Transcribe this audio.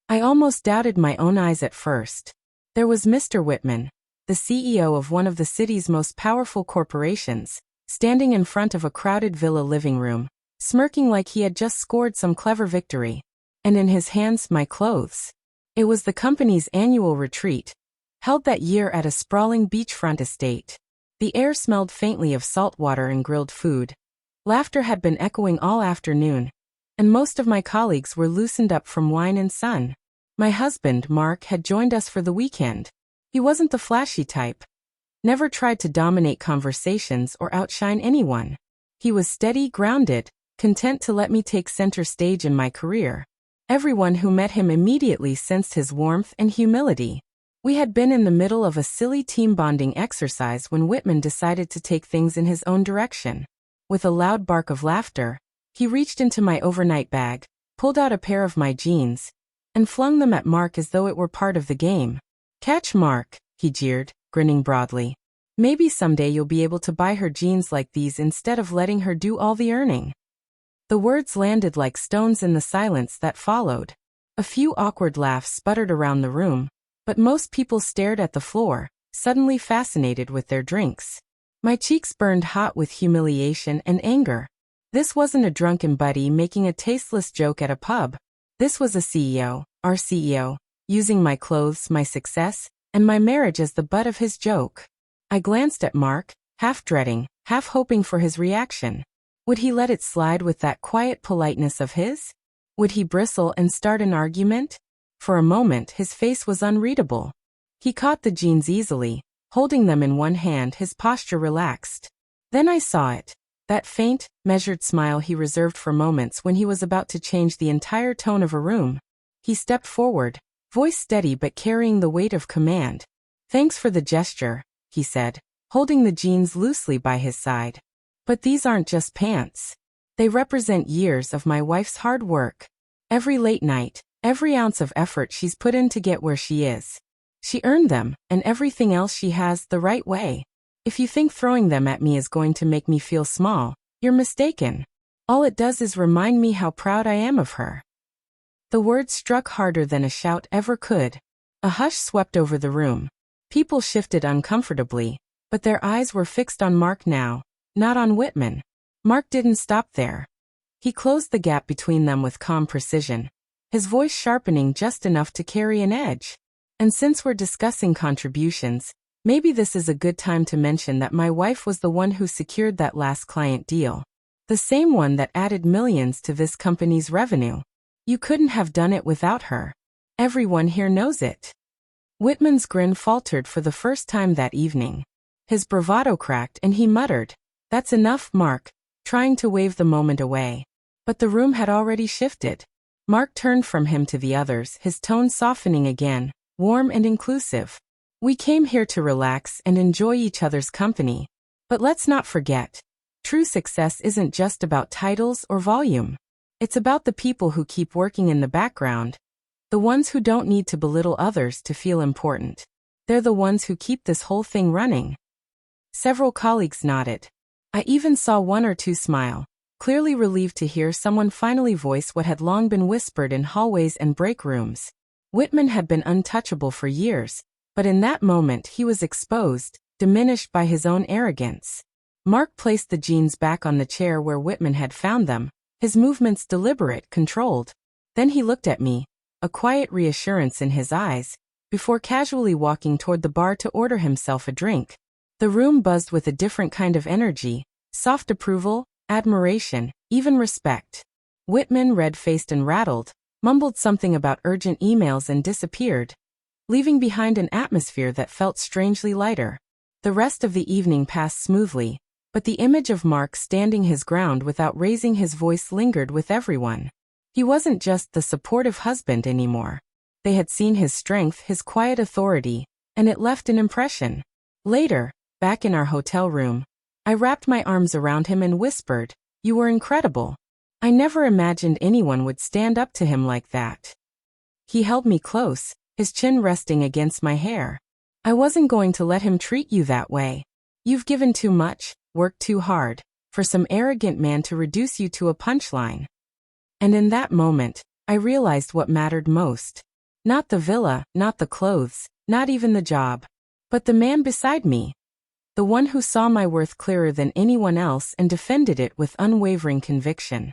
I almost doubted my own eyes at first. There was Mr. Whitman, the CEO of one of the city's most powerful corporations, standing in front of a crowded villa living room, smirking like he had just scored some clever victory, and in his hands my clothes. It was the company's annual retreat, held that year at a sprawling beachfront estate. The air smelled faintly of salt water and grilled food. Laughter had been echoing all afternoon, and most of my colleagues were loosened up from wine and sun. My husband, Mark, had joined us for the weekend. He wasn't the flashy type. Never tried to dominate conversations or outshine anyone. He was steady, grounded, content to let me take center stage in my career. Everyone who met him immediately sensed his warmth and humility. We had been in the middle of a silly team bonding exercise when Whitman decided to take things in his own direction. With a loud bark of laughter, he reached into my overnight bag, pulled out a pair of my jeans, and flung them at Mark as though it were part of the game. "Catch, Mark," he jeered, grinning broadly. "Maybe someday you'll be able to buy her jeans like these instead of letting her do all the earning." The words landed like stones in the silence that followed. A few awkward laughs sputtered around the room, but most people stared at the floor, suddenly fascinated with their drinks. My cheeks burned hot with humiliation and anger. This wasn't a drunken buddy making a tasteless joke at a pub. This was a CEO, our CEO, using my clothes, my success, and my marriage as the butt of his joke. I glanced at Mark, half dreading, half hoping for his reaction. Would he let it slide with that quiet politeness of his? Would he bristle and start an argument? For a moment his face was unreadable. He caught the jeans easily, holding them in one hand, his posture relaxed. Then I saw it. That faint, measured smile he reserved for moments when he was about to change the entire tone of a room. He stepped forward, voice steady but carrying the weight of command. "Thanks for the gesture," he said, holding the jeans loosely by his side. "But these aren't just pants. They represent years of my wife's hard work. Every late night, every ounce of effort she's put in to get where she is. She earned them, and everything else she has, the right way. If you think throwing them at me is going to make me feel small, you're mistaken. All it does is remind me how proud I am of her." The words struck harder than a shout ever could. A hush swept over the room. People shifted uncomfortably, but their eyes were fixed on Mark now, not on Whitman. Mark didn't stop there. He closed the gap between them with calm precision, his voice sharpening just enough to carry an edge. "And since we're discussing contributions, maybe this is a good time to mention that my wife was the one who secured that last client deal. The same one that added millions to this company's revenue. You couldn't have done it without her. Everyone here knows it." Whitman's grin faltered for the first time that evening. His bravado cracked and he muttered, "That's enough, Mark," trying to wave the moment away. But the room had already shifted. Mark turned from him to the others, his tone softening again, warm and inclusive. "We came here to relax and enjoy each other's company. But let's not forget, true success isn't just about titles or volume. It's about the people who keep working in the background. The ones who don't need to belittle others to feel important. They're the ones who keep this whole thing running." Several colleagues nodded. I even saw one or two smile, clearly relieved to hear someone finally voice what had long been whispered in hallways and break rooms. Whitman had been untouchable for years, but in that moment he was exposed, diminished by his own arrogance. Mark placed the jeans back on the chair where Whitman had found them, his movements deliberate, controlled. Then he looked at me, a quiet reassurance in his eyes, before casually walking toward the bar to order himself a drink. The room buzzed with a different kind of energy, soft approval, admiration, even respect. Whitman, red-faced and rattled, mumbled something about urgent emails and disappeared, leaving behind an atmosphere that felt strangely lighter. The rest of the evening passed smoothly, but the image of Mark standing his ground without raising his voice lingered with everyone. He wasn't just the supportive husband anymore. They had seen his strength, his quiet authority, and it left an impression. Later, back in our hotel room, I wrapped my arms around him and whispered, "You were incredible. I never imagined anyone would stand up to him like that." He held me close, his chin resting against my hair. "I wasn't going to let him treat you that way. You've given too much, worked too hard, for some arrogant man to reduce you to a punchline." And in that moment, I realized what mattered most. Not the villa, not the clothes, not even the job. But the man beside me. The one who saw my worth clearer than anyone else and defended it with unwavering conviction.